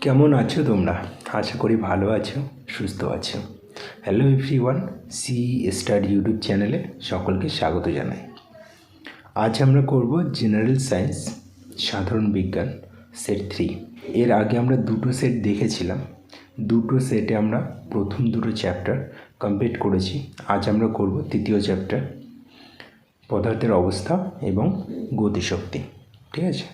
কেমন আছো তোমরা? আশা করি ভালো আছো, সুস্থ আছো। Hello everyone, C study YouTube চ্যানেলে সকলকে স্বাগত জানাই। আজ আমরা করব জেনারেল সায়েন্স সাধারণ বিজ্ঞান সেট 3। এর আগে আমরা দুটো সেট দেখেছিলাম। দুটো সেটে আমরা প্রথম দুটো চ্যাপ্টার কমপ্লিট করেছি। আজ আমরা করব তৃতীয় চ্যাপ্টার, পদার্থের অবস্থা এবং গতিশক্তি। ঠিক আছে,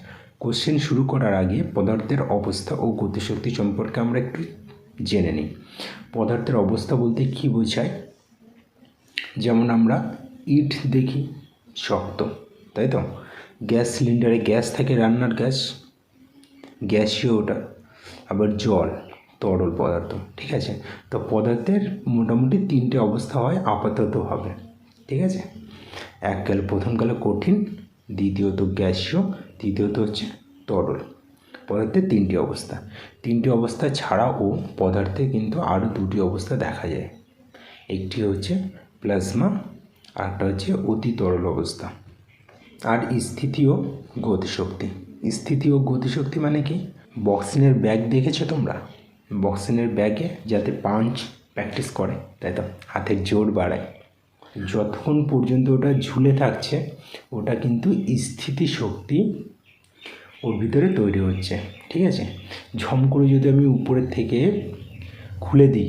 কোশ্চেন শুরু করার আগে পদার্থের অবস্থা ও গতিশক্তি সম্পর্কে আমরা একটু জেনে নিই। পদার্থের অবস্থা বলতে কী বোঝায়? যেমন আমরা ইট দেখি শক্ত, তাই তো? গ্যাস সিলিন্ডারে গ্যাস থাকে, রান্নার গ্যাস, গ্যাসীয় ওটা। আবার জল তরল পদার্থ। ঠিক আছে, তো পদার্থের মোটামুটি তিনটে অবস্থা হয় আপাততভাবে। ঠিক আছে, প্রথম কালে কঠিন, দ্বিতীয়ত গ্যাসীয়, তৃতীয়ত হচ্ছে তরল। পদার্থের তিনটি অবস্থা ছাড়াও পদার্থে কিন্তু আরও দুটি অবস্থা দেখা যায়। একটি হচ্ছে প্লাজমা, আরেকটা হচ্ছে অতি তরল অবস্থা। আর স্থিতি ও গতিশক্তি। স্থিতি ও গতিশক্তি মানে কি? বক্সিংয়ের ব্যাগ দেখেছো তোমরা? বক্সিংয়ের ব্যাগে যাতে পাঞ্চ প্র্যাকটিস করে, তাই তো, হাতের জোর বাড়ায়, যতক্ষণ পর্যন্ত ওটা ঝুলে থাকছে ওটা কিন্তু স্থিতিশক্তি ওর ভিতরে তৈরি হচ্ছে। ঠিক আছে, ঝম করে যদি আমি উপরের থেকে খুলে দিই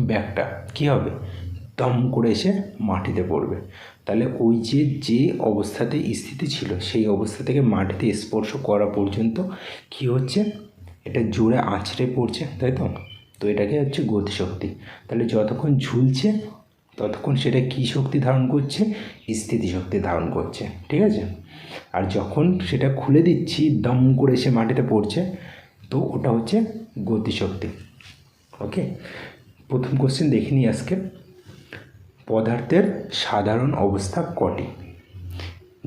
ব্যাগটা, কী হবে? দম করে এসে মাটিতে পড়বে। তাহলে ওই যে অবস্থাতে স্থিতি ছিল সেই অবস্থা থেকে মাটিতে স্পর্শ করা পর্যন্ত কি হচ্ছে? এটা জোরে আছড়ে পড়ছে, তাই তো? তো এটাকে হচ্ছে গতিশক্তি। তাহলে যতক্ষণ ঝুলছে ততক্ষণ সেটা কী শক্তি ধারণ করছে? স্থিতিশক্তি ধারণ করছে। ঠিক আছে, আর যখন সেটা খুলে দিচ্ছি দম করে এসে মাটিতে পড়ছে, তো ওটা হচ্ছে গতিশক্তি। ওকে, প্রথম কোশ্চেন দেখে নিই আজকে। পদার্থের সাধারণ অবস্থা কটি?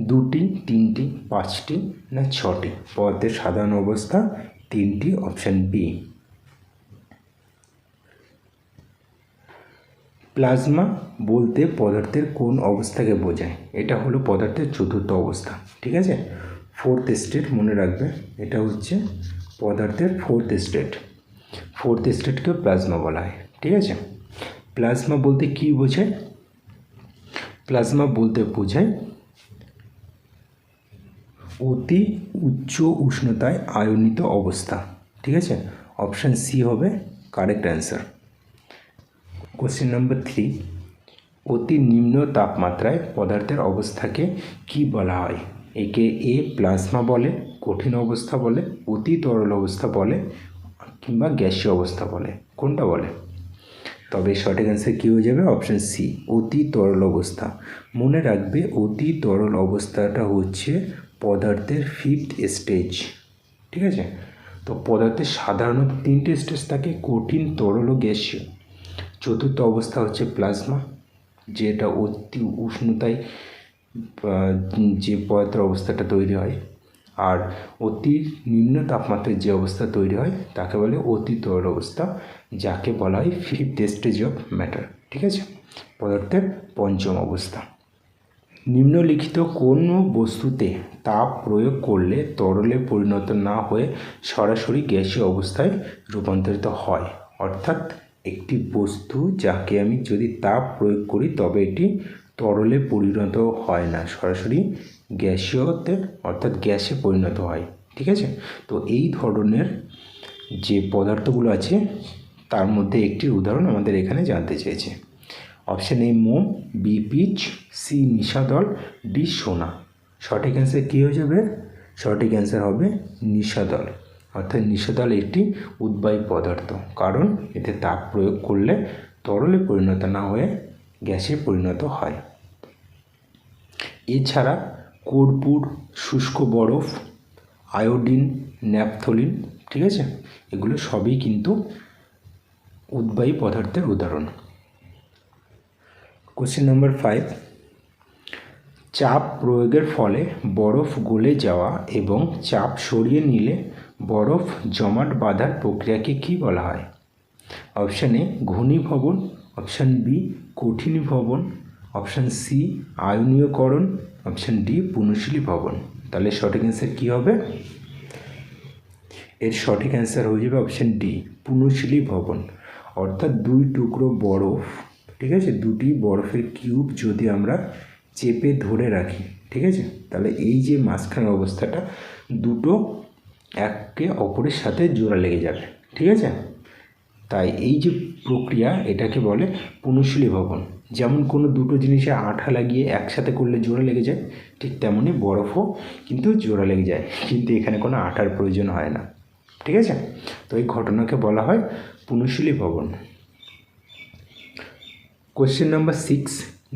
2টি, 3টি, 5টি না 6টি? পদার্থের সাধারণ অবস্থা 3টি, অপশান বি। প্লাজমা বলতে পদার্থের কোন অবস্থাকে বোঝায়? এটা হলো পদার্থের চতুর্থ অবস্থা। ঠিক আছে, ফোর্থ স্টেট মনে রাখবে। এটা হচ্ছে পদার্থের ফোর্থ স্টেটকে প্লাজমা বলা হয়। ঠিক আছে, প্লাজমা বলতে কী বোঝায়? প্লাজমা বলতে বোঝায় অতি উচ্চ উষ্ণতায় আয়নিত অবস্থা। ঠিক আছে, অপশান সি হবে কারেক্ট অ্যান্সার। কোশ্চেন নাম্বার 3, অতি নিম্ন তাপমাত্রায় পদার্থের অবস্থাকে কি বলা হয়? একে প্লাজমা বলে, কঠিন অবস্থা বলে, অতি তরল অবস্থা বলে, কিংবা গ্যাসীয় অবস্থা বলে। কোনটা বলে? তবে সঠিক অ্যান্সার কী হয়ে যাবে? অপশান সি, অতি তরল অবস্থা। মনে রাখবে অতি তরল অবস্থাটা হচ্ছে পদার্থের 5th স্টেজ। ঠিক আছে, তো পদার্থের সাধারণত 3টে স্টেজ থাকে, কঠিন, তরল ও গ্যাসীয়। চতুর্থ অবস্থা হচ্ছে প্লাজমা, যেটা অতি উষ্ণতায় যে পদার্থের অবস্থাটা তৈরি হয়। আর অতি নিম্ন তাপমাত্রায় যে অবস্থা তৈরি হয় তাকে বলে অতি তরল অবস্থা, যাকে বলা হয় 5th স্টেজ অফ ম্যাটার। ঠিক আছে, পদার্থের পঞ্চম অবস্থা। নিম্নলিখিত কোন বস্তুতে তাপ প্রয়োগ করলে তরলে পরিণত না হয়ে সরাসরি গ্যাসীয় অবস্থায় রূপান্তরিত হয়? অর্থাৎ একটি বস্তু যাকে আমি যদি তাপ প্রয়োগ করি তবে এটি তরলে পরিণত হয় না, সরাসরি গ্যাসীয়তে অর্থাৎ গ্যাসে পরিণত হয়। ঠিক আছে, তো এই ধরনের যে পদার্থগুলো আছে তার মধ্যে একটি উদাহরণ আমাদের এখানে জানতে চেয়েছে। অপশান এ মোম, বি পিচ, সি নিশাদল, ডি সোনা। সঠিক অ্যান্সার কী হয়ে যাবে? সঠিক অ্যান্সার হবে নিশাদল। অর্থাৎ নিশাদল একটি উদ্বায়ী পদার্থ, কারণ এতে তাপ প্রয়োগ করলে তরলে পরিণত না হয়ে গ্যাসে পরিণত হয়। এছাড়া কর্পূর, শুষ্ক বরফ, আয়োডিন, ন্যাপথলিন, ঠিক আছে, এগুলো সবই কিন্তু উদ্বায়ী পদার্থের উদাহরণ। কোশ্চেন নাম্বার 5, চাপ প্রয়োগের ফলে বরফ গলে যাওয়া এবং চাপ সরিয়ে নিলে বরফ জমাট বাঁধার প্রক্রিয়াকে কী বলা হয়? অপশান এ ঘনীভবন, অপশান বি কঠিনীভবন, অপশান সি আয়নীয়করণ, অপশান ডি পুনশীলী ভবন। তাহলে সঠিক অ্যান্সার কী হবে? এর সঠিক অ্যান্সার হয়ে যাবে অপশান ডি, পুনশীলী ভবন। অর্থাৎ দুই টুকরো বরফ, ঠিক আছে, দুটি বরফের কিউব যদি আমরা চেপে ধরে রাখি, ঠিক আছে, তাহলে এই যে মাঝখানের অবস্থাটা দুটো একে অপরের সাথে জোড়া লেগে যাবে, ঠিক আছে। তাই এই যে প্রক্রিয়া এটাকে বলে পুনশীলী ভবন। যেমন কোনো দুটো জিনিসে আঠা লাগিয়ে একসাথে করলে জোড়া লেগে যায়, ঠিক তেমনই বরফও কিন্তু জোড়া লেগে যায়, কিন্তু এখানে কোনো আঠার প্রয়োজন হয় না, ঠিক আছে। তো এই ঘটনাকে বলা হয় পুনশীলী ভবন। কোশ্চেন নাম্বার 6,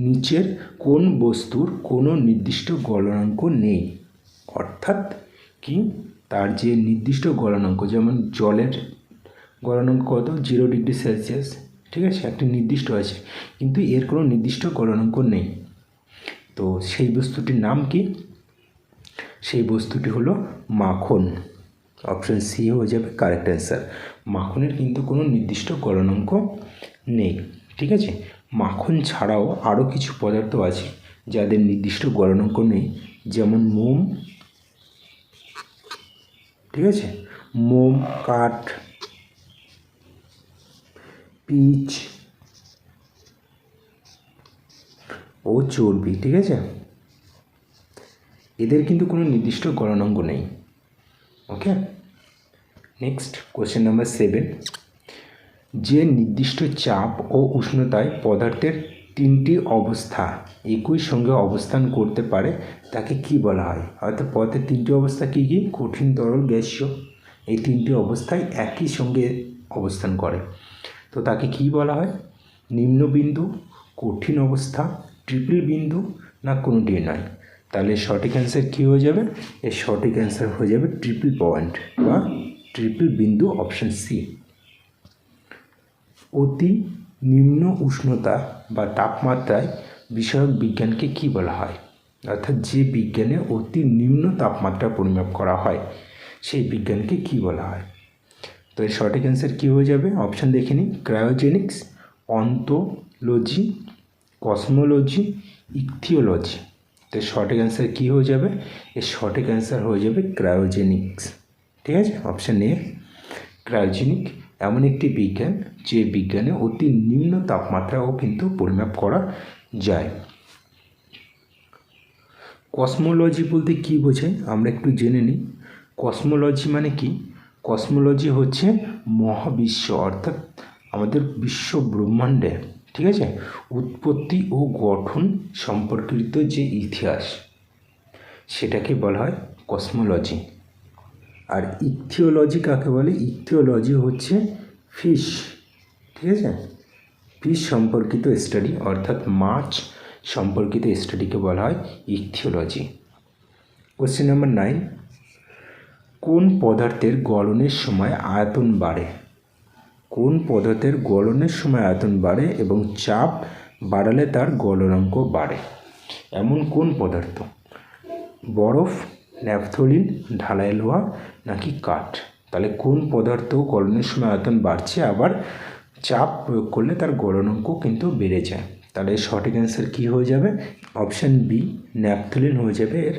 নিচের কোন বস্তুর কোনো নির্দিষ্ট গলনাঙ্ক নেই? অর্থাৎ কি, তার যে নির্দিষ্ট গলনাঙ্ক, যেমন জলের গলনাঙ্ক কত, 0 ডিগ্রি সেলসিয়াস, ঠিক আছে, একটি নির্দিষ্ট আছে, কিন্তু এর কোনো নির্দিষ্ট গলনাঙ্ক নেই। তো সেই বস্তুটির নাম কি? সেই বস্তুটি হলো মাখন। অপশান সি হয়ে যাবে কারেক্ট অ্যান্সার। মাখনের কিন্তু কোনো নির্দিষ্ট গলনাঙ্ক নেই, ঠিক আছে। মাখন ছাড়াও আরও কিছু পদার্থ আছে যাদের নির্দিষ্ট গলনাঙ্ক নেই, যেমন মোম, ঠিক আছে, মোম, কাঠ, পিচ ও চর্বি, ঠিক আছে, এদের কিন্তু কোনো নির্দিষ্ট গলনাঙ্ক নেই। ওকে, নেক্সট কোশ্চেন নাম্বার 7, যে নির্দিষ্ট চাপ ও উষ্ণতায় পদার্থের তিনটি অবস্থা একই সঙ্গে অবস্থান করতে পারে তাকে কি বলা হয়? অর্থাৎ পদার্থের তিনটি অবস্থা কী কী? কঠিন, তরল, গ্যাসীয়। এই তিনটি অবস্থায় একই সঙ্গে অবস্থান করে, তো তাকে কি বলা হয়? নিম্নবিন্দু, কঠিন অবস্থা, ট্রিপল বিন্দু, না কোনোটি নয়? তাহলে সঠিক অ্যান্সার কী হয়ে যাবে? এর সঠিক অ্যান্সার হয়ে যাবে ট্রিপল পয়েন্ট বা ট্রিপল বিন্দু, অপশান সি। অতি নিম্ন উষ্ণতা বা তাপমাত্রায় বিষয়ক বিজ্ঞানকে কি বলা হয়? অর্থাৎ যে বিজ্ঞানে অতি নিম্ন তাপমাত্রা পরিমাপ করা হয় সেই বিজ্ঞানকে কি বলা হয়? তো এর সঠিক অ্যান্সার কী হয়ে যাবে? অপশান দেখে নিই, ক্রায়োজেনিক্স, অন্তোলজি, কসমোলজি, ইকথিওলজি। তো এর সঠিক অ্যান্সার কী হয়ে যাবে? এর সঠিক অ্যান্সার হয়ে যাবে ক্রায়োজেনিক্স, ঠিক আছে, অপশান এ ক্রায়োজেনিক এমন একটি বিজ্ঞান যে বিজ্ঞানে অতি নিম্ন তাপমাত্রাও কিন্তু পরিমাপ করা যায়। কসমোলজি বলতে কী বোঝায় আমরা একটু জেনে নিই। কসমোলজি মানে কি? কসমোলজি হচ্ছে মহাবিশ্ব, অর্থাৎ আমাদের বিশ্ব ব্রহ্মাণ্ডে, ঠিক আছে, উৎপত্তি ও গঠন সম্পর্কিত যে ইতিহাস সেটাকে বলা হয় কসমোলজি। আর ইকথিওলজি কাকে বলে? ইকথিওলজি হচ্ছে ফিশ, ঠিক আছে, ফিশ সম্পর্কিত স্টাডি, অর্থাৎ মাছ সম্পর্কিত স্টাডিকে বলা হয় ইকথিওলজি। কোশ্চেন নাম্বার 9, কোন পদার্থের গলনের সময় আয়তন বাড়ে? কোন পদার্থের গলনের সময় আয়তন বাড়ে এবং চাপ বাড়ালে তার গলনাঙ্ক বাড়ে? এমন কোন পদার্থ? বরফ, ন্যাপথলিন, ঢালাই লোহা, নাকি কাঠ? তাহলে কোন পদার্থ গলনের সময় আয়তন বাড়ছে, আবার চাপ প্রয়োগ করলে তার গলনাঙ্ক কিন্তু বেড়ে যায়? তাহলে সঠিক অ্যান্সার কী হয়ে যাবে? অপশান বি, ন্যাপথলিন হয়ে যাবে এর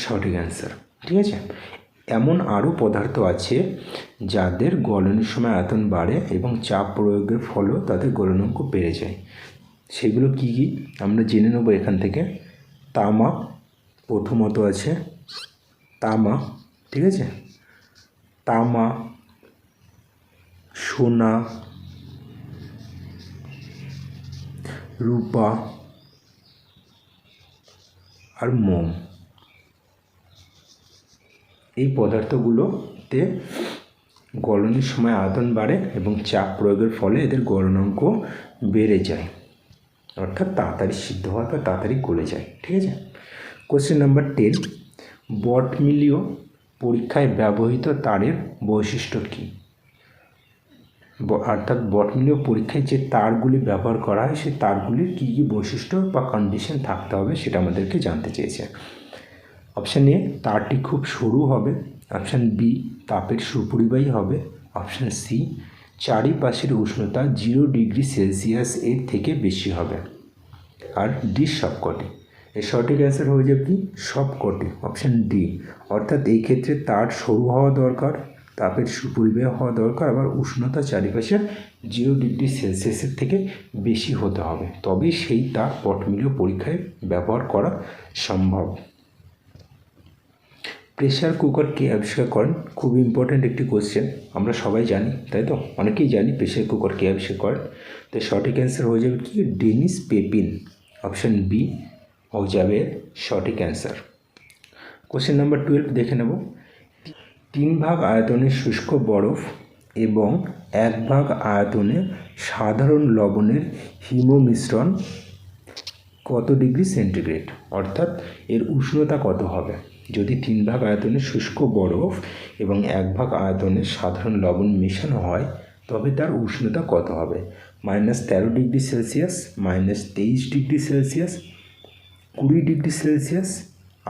সঠিক অ্যান্সার, ঠিক আছে। এমন আরও পদার্থ আছে যাদের গলনের সময় আয়তন বাড়ে এবং চাপ প্রয়োগের ফলেও তাদের গলনাঙ্ক বেড়ে যায়। সেগুলো কী কী আমরা জেনে নেব এখান থেকে। তামা প্রথমত আছে, তামা, ঠিক আছে, তামা, সোনা, রূপা আর মোম। এই পদার্থগুলোতে গলনের সময় আয়তন বাড়ে এবং চাপ প্রয়োগের ফলে এদের গলনাঙ্ক বেড়ে যায়, অর্থাৎ তাড়াতাড়ি সিদ্ধ হয় বা তাড়াতাড়ি গলে যায়, ঠিক আছে। কোশ্চেন নাম্বার 10, বটমিলীয় পরীক্ষায় ব্যবহৃত তারের বৈশিষ্ট্য কী? অর্থাৎ বটমিলীয় পরীক্ষায় যে তারগুলি ব্যবহার করা হয় সেই তারগুলির কী কী বৈশিষ্ট্য বা কন্ডিশন থাকতে হবে সেটা আমাদেরকে জানতে চেয়েছে। অপশান এ, তারটি খুব সরু হবে। অপশান বি, তাপের সুপরিবাহী হবে। অপশান সি, চারিপাশের উষ্ণতা 0 ডিগ্রি সেলসিয়াস এর থেকে বেশি হবে। আর ডি, সবকটি। এর সঠিক অ্যান্সার হয়ে যাবে কি? সবকটি, অপশান ডি। অর্থাৎ এই ক্ষেত্রে তার সরু হওয়া দরকার, তাপের সুপরিবাহী হওয়া দরকার, আবার উষ্ণতা চারিপাশে 0 ডিগ্রি সেলসিয়াসের থেকে বেশি হতে হবে, তবেই সেই তাপ পটমিলীয় পরীক্ষায় ব্যবহার করা সম্ভব। প্রেশার কুকার কে আবিষ্কার করেন? খুব ইম্পর্ট্যান্ট একটি কোশ্চেন, আমরা সবাই জানি, তাই তো? অনেকেই জানি প্রেশার কুকার কে আবিষ্কার করেন। তো সঠিক অ্যান্সার হয়ে যাবে কি? Dennis Pepin. অপশান বি হয়ে যাবে সঠিক অ্যান্সার। কোশ্চেন নাম্বার 12 দেখে নেব। 3 ভাগ আয়তনের শুষ্ক বরফ এবং 1 ভাগ আয়তনে সাধারণ লবণের হিম মিশ্রণ কত ডিগ্রি সেন্টিগ্রেড? অর্থাৎ এর উষ্ণতা কত হবে? যদি 3 ভাগ আয়তনে শুষ্ক বরফ এবং 1 ভাগ আয়তনে সাধারণ লবণ মেশানো হয়, তবে তার উষ্ণতা কত হবে? -13 degree Celsius, -23 degree Celsius, 20 degree Celsius,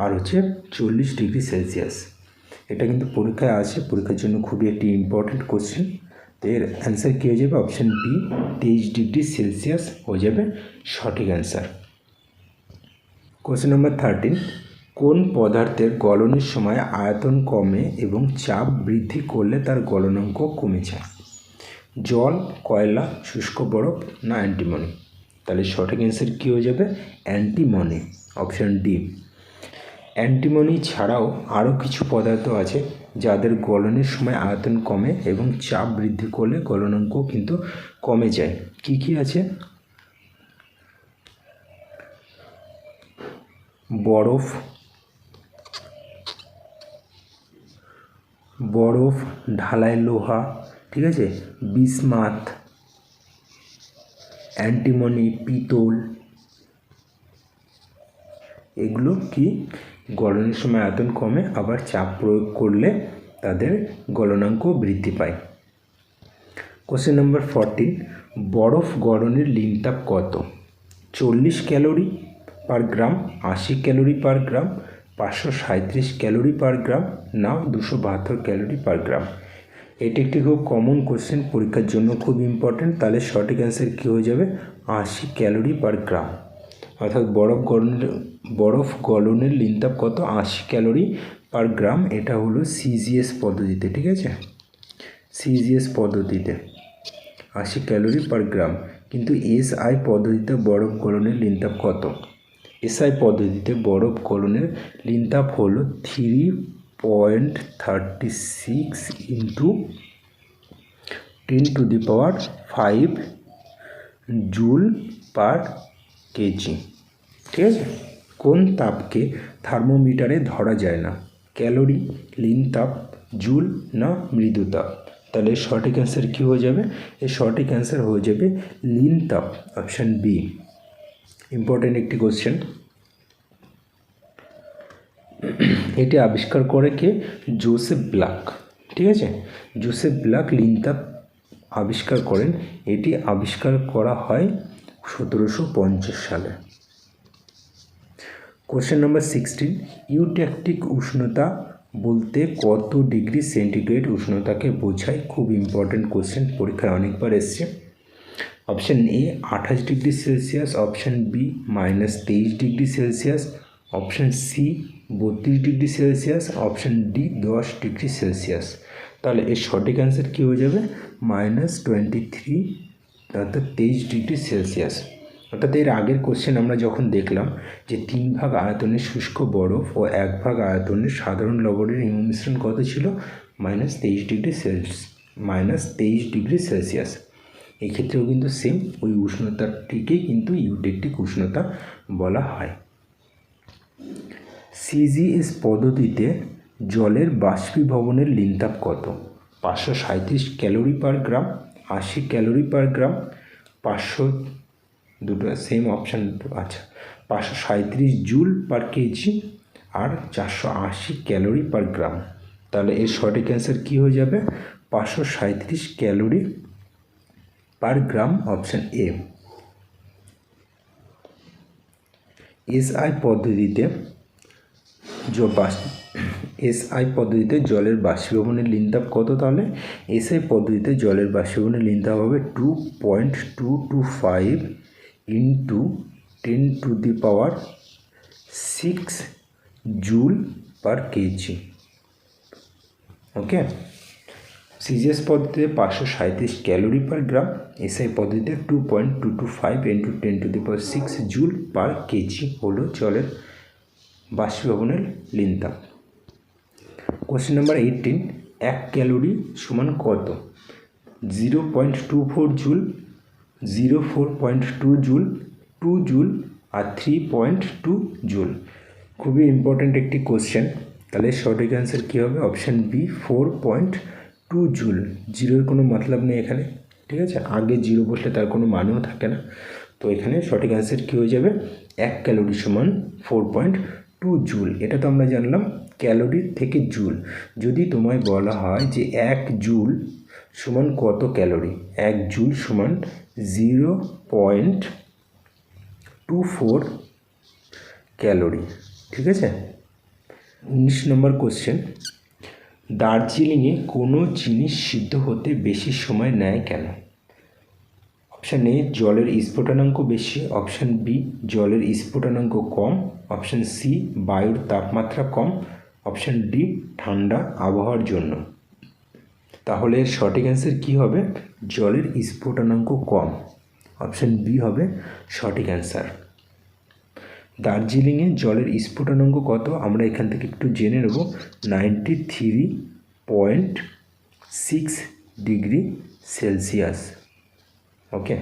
আর হচ্ছে 40 ডিগ্রি সেলসিয়াস। এটা কিন্তু পরীক্ষায় আসে, পরীক্ষার জন্য খুবই একটি ইম্পর্টেন্ট কোশ্চেন। তো এর অ্যান্সার কী হয়ে যাবে? অপশান বি 23 ডিগ্রি সেলসিয়াস হয়ে যাবে সঠিক অ্যান্সার। কোশ্চেন নাম্বার 13, কোন পদার্থের গলনের সময় আয়তন কমে এবং চাপ বৃদ্ধি করলে তার গলনাঙ্ক কমে যায়? জল, কয়লা, শুষ্ক বরফ না অ্যান্টিমনি? তাহলে সঠিক অ্যান্সার কী হয়ে যাবে? Antimony, option D. অ্যান্টিমনি ছাড়াও আরও কিছু পদার্থ আছে যাদের গলনের সময় আয়তন কমে এবং চাপ বৃদ্ধি করলে গলনাঙ্ক কিন্তু কমে যায়। কি কি আছে? বরফ, ঢালাই লোহা, ঠিক আছে, বিসমাথ, অ্যান্টিমনি, পিতল, এগুলো কি গলনের সময় আয়তন কমে, আবার চাপ প্রয়োগ করলে তাদের গলনাঙ্ক বৃদ্ধি পায়। কোশ্চেন নাম্বার 14, বরফ গলনের লিনতাপ কত? 40 ক্যালোরি পার গ্রাম, 80 ক্যালোরি পার গ্রাম, 537 ক্যালোরি পার গ্রাম না 272 ক্যালোরি পার গ্রাম? এটি একটি খুব কমন কোশ্চেন, পরীক্ষার জন্য খুব ইম্পর্টেন্ট। তাহলে সঠিক অ্যান্সার কী হয়ে যাবে? 80 ক্যালোরি পার গ্রাম। অর্থাৎ বরফ গলনের লিনতাপ কত? 80 ক্যালোরি পার গ্রাম। এটা হলো সিজিএস পদ্ধতিতে, ঠিক আছে, সিজিএস পদ্ধতিতে 80 ক্যালোরি পার গ্রাম। কিন্তু এসআই পদ্ধতিতে বরফ গলনের লিনতাপ কত? এসআই পদ্ধতিতে বরফ গলনের লিনতাপ হলো 3.36 ইন্টু 10⁵ জুল পার কেজি, ঠিক আছে। কোন তাপকে থার্মোমিটারে ধরা যায় না? ক্যালোরি, লিনতাপ, জুল না মৃদুতাপ? তাহলে সঠিক অ্যান্সার কী হয়ে যাবে? এর সঠিক অ্যান্সার হয়ে যাবে লিনতাপ, অপশান বি। ইম্পর্টেন্ট একটি কোশ্চেন। এটি আবিষ্কার করে কে? জোসেফ ব্লাক, ঠিক আছে। জোসেফ ব্লাক লিনতাপ আবিষ্কার করেন। এটি আবিষ্কার করা হয় 1750 সালে। কোশ্চেন নাম্বার 16, ইউট্যাকটিক উষ্ণতা বলতে কত ডিগ্রি সেন্টিগ্রেড উষ্ণতাকে বোঝায়? খুব ইম্পর্টেন্ট কোশ্চেন, পরীক্ষায় অনেকবার এসছে। Option A 28 degree Celsius, option B -23 degree Celsius, option C 32 degree Celsius, option D 10 degree Celsius. তাহলে এর সঠিক অ্যান্সার কী হয়ে যাবে? -23, অর্থাৎ 23 ডিগ্রি সেলসিয়াস। অর্থাৎ এর আগের কোশ্চেন আমরা যখন দেখলাম যে 3 ভাগ আয়তনের শুষ্ক বরফ ও 1 ভাগ আয়তনের সাধারণ লবণের হিম মিশ্রণ কত ছিল? -23 ডিগ্রি সেলসিয়াস। এই ক্ষেত্রেও কিন্তু সেম ওই উষ্ণতাটিকেই কিন্তু ইউট্যাকটিক উষ্ণতা বলা হয়। সিজিএস পদ্ধতিতে জলের বাষ্পীভবনের লিনতাপ কত? 537 ক্যালোরি পার গ্রাম, 80 ক্যালোরি পার গ্রাম, 500, দুটো সেম অপশান, আচ্ছা, 537 জুল পার কেজি আর 480 ক্যালোরি পার গ্রাম। তাহলে এর সঠিক অ্যান্সার কী হয়ে যাবে? 537 calorie per gram, option A. SI পদ্ধতিতে জলের বাষ্পীভবনের লিনতাপ কত? তাহলে এসআই পদ্ধতিতে জলের বাষ্পীভবনের লিনতাপ হবে 2.225 ইন্টু 10⁶ জুল পার কেজি। ওকে, সিজিএস পদ্ধতিতে 537 ক্যালোরি পার গ্রাম, এসআই পদ্ধতিতে 2.225 × 10⁶ জুল পার কেজি হলো জলের বাষ্পীভবনের লিনতাপ। কোশ্চেন নাম্বার 18, 1 ক্যালোরি সমান কত? 0.24 জুল, 04.2 জুল, 2 জুল আর 3.2 জুল। খুবই ইম্পর্ট্যান্ট একটি কোশ্চেন। তাহলে সঠিক অ্যান্সার কী হবে? Option B, 4.2 joule. জিরোর কোনো মতলব নেই এখানে, ঠিক আছে? আগে জিরো বসলে তার কোনো মানেও থাকে না। তো এখানে সঠিক অ্যান্সার কী হয়ে যাবে? 1 ক্যালোরি সমান 4.2 জুল। এটা তো আমরা জানলাম ক্যালোরি থেকে জুল। যদি তোমায় বলা হয় যে 1 জুল সমান কত ক্যালোরি, 1 জুল সমান 0.24 ক্যালোরি, ঠিক আছে? 19 নম্বর কোশ্চেন, দার্জিলিংয়ে কোনো জিনিস সিদ্ধ হতে বেশি সময় নেয় কেন? অপশান এ, জলের স্ফুটনাঙ্ক বেশি, অপশান বি, জলের স্ফুটনাঙ্ক কম, অপশান সি, বায়ুর তাপমাত্রা কম, অপশান ডি, ঠান্ডা আবহাওয়ার জন্য। তাহলে এর সঠিক অ্যান্সার কী হবে? জলের স্ফুটনাঙ্ক কম। অপশান বি হবে সঠিক অ্যান্সার। দার্জিলিংয়ে জলের স্ফুটনাঙ্ক কত? আমরা এখান থেকে একটু জেনে নেব। 93.6 ডিগ্রি সেলসিয়াস। ওকে,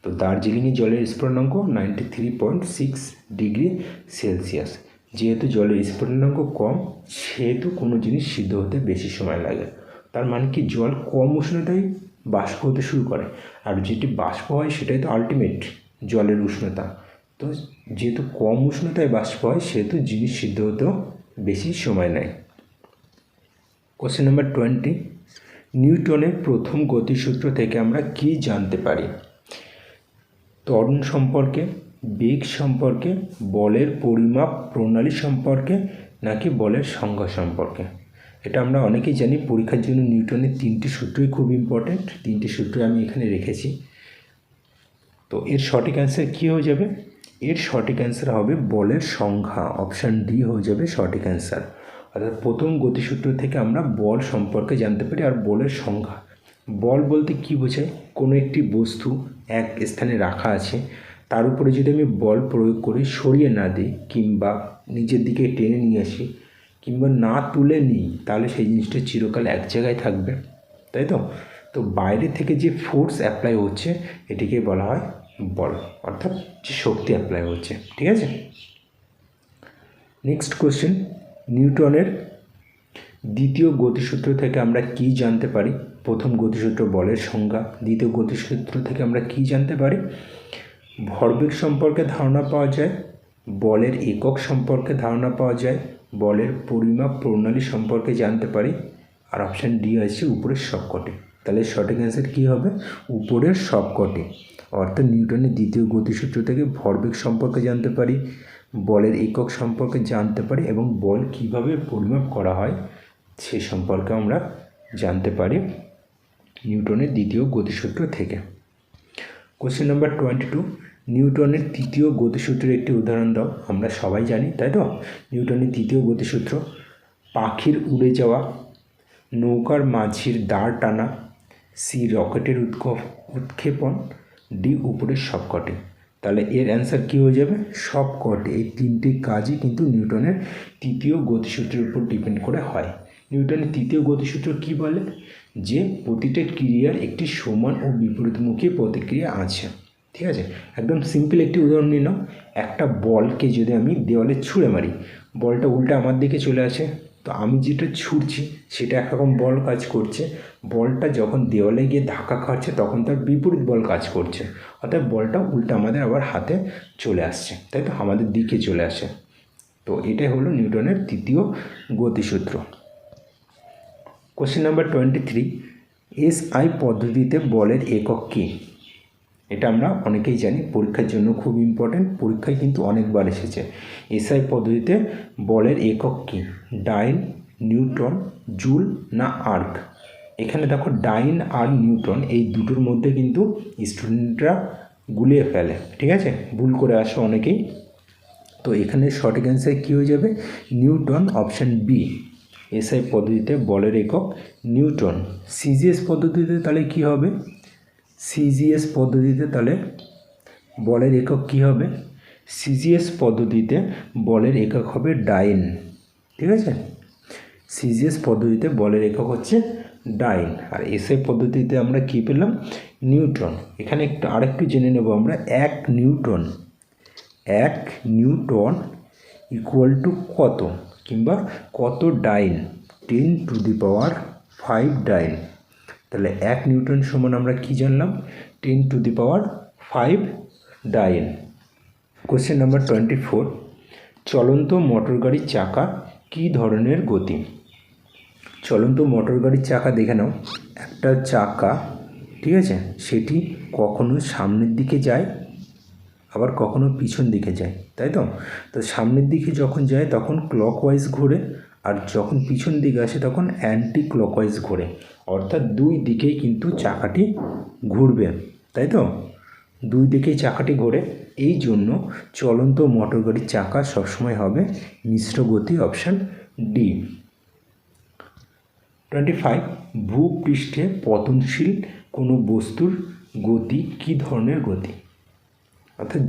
তো দার্জিলিংয়ে জলের স্ফুটনাঙ্ক 93.6 ডিগ্রি সেলসিয়াস। যেহেতু জলের স্ফুটনাঙ্ক কম, সেহেতু কোনো জিনিস সিদ্ধ হতে বেশি সময় লাগে। তার মানে কি, জল কম উষ্ণতায় বাষ্প হতে শুরু করে, আর যেটি বাষ্প হয় সেটাই তো আলটিমেট জলের উষ্ণতা। তো যেহেতু কম উষ্ণতায় বাষ্প হয়, সেহেতু জিনিস সিদ্ধ হতেও বেশি সময় নেয়। কোশ্চেন নাম্বার 20, নিউটনের প্রথম গতিসূত্র থেকে আমরা কি জানতে পারি? ত্বরণ সম্পর্কে, বেগ সম্পর্কে, বলের পরিমাপ প্রণালী সম্পর্কে, নাকি বলের সংজ্ঞা সম্পর্কে? এটা আমরা অনেকেই জানি। পরীক্ষার জন্য নিউটনের 3টি সূত্রই খুব ইম্পর্ট্যান্ট। 3টি সূত্র আমি এখানে রেখেছি। তো এর সঠিক অ্যান্সার কী হয়ে যাবে? এর সঠিক অ্যান্সার হবে বলের সংজ্ঞা। অপশান ডি হয়ে যাবে সঠিক অ্যান্সার। অর্থাৎ প্রথম গতিসূত্র থেকে আমরা বল সম্পর্কে জানতে পারি। আর বলের সংজ্ঞা, বল বলতে কী বোঝায়? কোনো একটি বস্তু এক স্থানে রাখা আছে, তার উপরে যদি আমি বল প্রয়োগ করে সরিয়ে না দিই, কিংবা নিজের দিকে টেনে নিয়ে আসি, কিংবা না তুলে নিই, তাহলে সেই জিনিসটা চিরকাল এক জায়গায় থাকবে, তাই তো? তো বাইরে থেকে যে ফোর্স অ্যাপ্লাই হচ্ছে, এটিকে বলা হয় বল, অর্থাৎ যে শক্তি অ্যাপ্লাই হচ্ছে, ঠিক আছে? নেক্সট কোশ্চেন, নিউটনের দ্বিতীয় গতিসূত্র থেকে আমরা কি জানতে পারি? প্রথম গতিসূত্র বলের সংজ্ঞা, দ্বিতীয় গতিসূত্র থেকে আমরা কি জানতে পারি? ভরবেগ সম্পর্কে ধারণা পাওয়া যায়, বলের একক সম্পর্কে ধারণা পাওয়া যায়, বলের পরিমাপ প্রণালী সম্পর্কে জানতে পারি, আর অপশান ডি আছে উপরের সবকটি। তাহলে সঠিক অ্যান্সার কী হবে? উপরের সবকটি। অর্থাৎ নিউটনের দ্বিতীয় গতিসূত্র থেকে ভরবেগ সম্পর্কে জানতে পারি, বলের একক সম্পর্কে জানতে পারি, এবং বল কীভাবে পরিমাপ করা হয় সে সম্পর্কে আমরা জানতে পারি নিউটনের দ্বিতীয় গতিসূত্র থেকে। কোশ্চেন নাম্বার 22, নিউটনের তৃতীয় গতিসূত্রের একটি উদাহরণ দাও। আমরা সবাই জানি, তাই তো? নিউটনের তৃতীয় গতিসূত্র: পাখির উড়ে যাওয়া, নৌকার মাঝির দাঁড় টানা, সি রকেটের উৎক্ষেপণ, ডি উপরের সবকটি। তাহলে এর অ্যান্সার কী হয়ে যাবে? সবকটি। এই 3টি কাজই কিন্তু নিউটনের তৃতীয় গতিসূত্রের উপর ডিপেন্ড করে হয়। নিউটনের তৃতীয় গতিসূত্র কি বলে? যে প্রতিটা ক্রিয়ার একটি সমান ও বিপরীতমুখী প্রতিক্রিয়া আছে, ঠিক আছে? একদম সিম্পল একটি উদাহরণ নিয়ে নাও। একটা বলকে যদি আমি দেওয়ালে ছুঁড়ে মারি, বলটা উল্টে আমার দিকে চলে আসে, তো আমি যেটা ছুঁড়ছি সেটা একরকম বল কাজ করছে। বলটা যখন দেওয়ালে গিয়ে ধাক্কা খাচ্ছে, তখন তার বিপরীত বল কাজ করছে, অর্থাৎ বলটা উল্টে আমাদের আবার হাতে চলে আসছে, তাই তো? আমাদের দিকে চলে আসে। তো এটাই হলো নিউটনের তৃতীয় গতিসূত্র। কোশ্চেন নাম্বার 23, এসআই পদ্ধতিতে বলের একক কী? এটা আমরা অনেকেই জানি, পরীক্ষার জন্য খুব ইম্পর্ট্যান্ট, পরীক্ষায় কিন্তু অনেকবার এসেছে। এসআই পদ্ধতিতে বলের একক কী? ডাইন, নিউটন, জুল না আর্ক? এখানে দেখো ডাইন আর নিউটন, এই দুটোর মধ্যে কিন্তু স্টুডেন্টরা গুলিয়ে ফেলে, ঠিক আছে? ভুল করে আসে অনেকেই। তো এখানে সঠিক অ্যান্সার কী হয়ে যাবে? Newton, option B. এসআই পদ্ধতিতে বলের একক নিউটন। সিজিএস পদ্ধতিতে তাহলে কী হবে? সিজিএস পদ্ধতিতে তাহলে বলের একক কী হবে? সিজিএস পদ্ধতিতে বলের একক হবে ডাইন। ঠিক আছে, সিজিএস পদ্ধতিতে বলের একক হচ্ছে ডাইন। আর এসআই পদ্ধতিতে আমরা কী পেলাম? নিউটন। এখানে আরেকটু জেনে নেব আমরা। 1 নিউটন ইকুয়াল টু কত, কিংবা কত ডাইন? 10⁵ ডাইন। তাহলে 1 নিউটন সমান আমরা কি জানলাম? 10⁵ ডাইন। কোশ্চেন নাম্বার 24, চলন্ত মোটর গাড়ির চাকা কী ধরনের গতি? চলন্ত মোটর গাড়ির চাকা দেখে নাও। একটা চাকা, ঠিক আছে, সেটি কখনো সামনের দিকে যায়, আবার কখনো পিছন দিকে যায়, তাই তো? তো সামনের দিকে যখন যায় তখন ক্লকওয়াইজ ঘোরে, আর যখন পিছন দিকে আসে তখন অ্যান্টি ক্লকওয়াইজ ঘোরে। অর্থাৎ দুই দিকেই কিন্তু চাকাটি ঘুরবে, তাই তো? দুই দিকেই চাকাটি ঘোরে। এই জন্য চলন্ত মোটর গাড়ির চাকা সবসময় হবে মিশ্র গতি, অপশান ডি। 25, ভূপৃষ্ঠে পতনশীল কোনো বস্তুর গতি কী ধরনের গতি? অর্থাৎ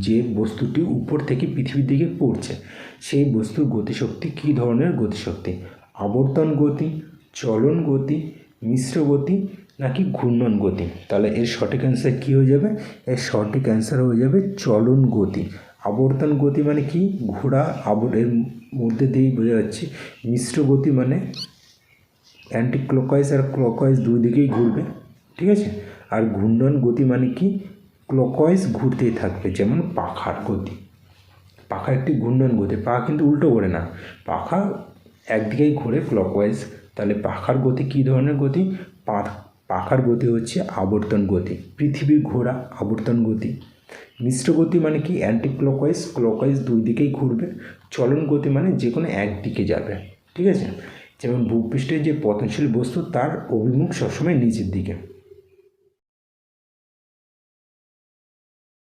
যে বস্তুটি উপর থেকে পৃথিবীর দিকে পড়ছে সেই বস্তুর গতিশক্তি কী ধরনের গতিশক্তি? আবর্তন গতি, চলন গতি, মিশ্র গতি, নাকি ঘূর্ণন গতি? তাহলে এর সঠিক অ্যান্সার কী হয়ে যাবে? এর সঠিক অ্যান্সার হয়ে যাবে চলন গতি। আবর্তন গতি মানে কি? ঘোড়া এর মধ্যে দিয়েই বোঝা যাচ্ছে। মিশ্র গতি মানে অ্যান্টি ক্লকওয়াইজ আর ক্লকওয়াইজ দুই দিকেই ঘুরবে, ঠিক আছে? আর ঘূর্ণন গতি মানে কি? ক্লকওয়াইজ ঘুরতেই থাকবে, যেমন পাখার গতি। পাখা একটি ঘূর্ণন গতি, পাখা কিন্তু উল্টো ঘোরে না, পাখা একদিকেই ঘোরে ক্লকওয়াইজ। তাহলে পাখার গতি কী ধরনের গতি? পাখার গতি হচ্ছে আবর্তন গতি। পৃথিবীর ঘোরা আবর্তন গতি। মিশ্র গতি মানে কি? অ্যান্টি ক্লকওয়াইজ ক্লকওয়াইজ দুই দিকেই ঘুরবে। চলন গতি মানে যে কোনো একদিকে যাবে, ঠিক আছে? যেমন ভূপৃষ্ঠের যে পতনশীল বস্তু তার অভিমুখ সবসময় নিচের দিকে।